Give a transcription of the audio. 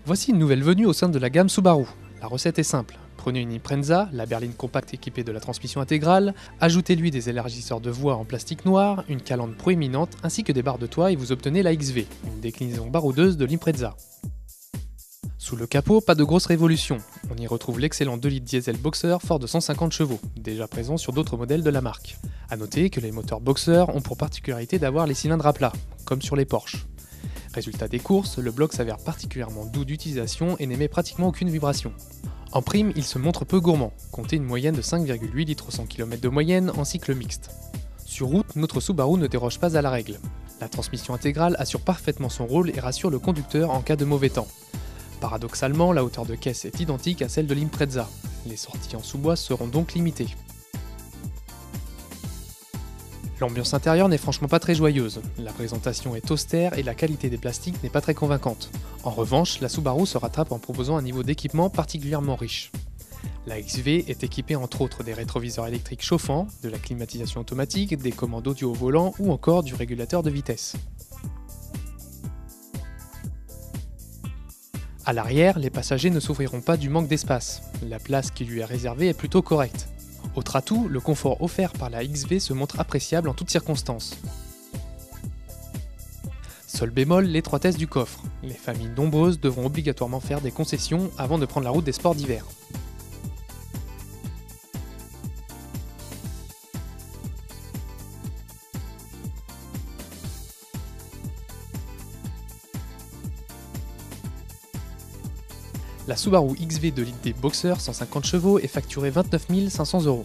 Voici une nouvelle venue au sein de la gamme Subaru. La recette est simple. Prenez une Impreza, la berline compacte équipée de la transmission intégrale, ajoutez-lui des élargisseurs de voie en plastique noir, une calandre proéminente ainsi que des barres de toit et vous obtenez la XV, une déclinaison baroudeuse de l'Impreza. Sous le capot, pas de grosse révolution. On y retrouve l'excellent 2 litres diesel Boxer fort de 150 chevaux, déjà présent sur d'autres modèles de la marque. A noter que les moteurs Boxer ont pour particularité d'avoir les cylindres à plat, comme sur les Porsche. Résultat des courses, le bloc s'avère particulièrement doux d'utilisation et n'émet pratiquement aucune vibration. En prime, il se montre peu gourmand, comptez une moyenne de 5,8 litres au 100 km de moyenne en cycle mixte. Sur route, notre Subaru ne déroge pas à la règle. La transmission intégrale assure parfaitement son rôle et rassure le conducteur en cas de mauvais temps. Paradoxalement, la hauteur de caisse est identique à celle de l'Impreza. Les sorties en sous-bois seront donc limitées. L'ambiance intérieure n'est franchement pas très joyeuse. La présentation est austère et la qualité des plastiques n'est pas très convaincante. En revanche, la Subaru se rattrape en proposant un niveau d'équipement particulièrement riche. La XV est équipée entre autres des rétroviseurs électriques chauffants, de la climatisation automatique, des commandes audio au volant ou encore du régulateur de vitesse. À l'arrière, les passagers ne souffriront pas du manque d'espace. La place qui lui est réservée est plutôt correcte. Autre atout, le confort offert par la XV se montre appréciable en toutes circonstances. Seul bémol, l'étroitesse du coffre. Les familles nombreuses devront obligatoirement faire des concessions avant de prendre la route des sports d'hiver. La Subaru XV 2 litres D Boxer 150 chevaux est facturée 29 500 €.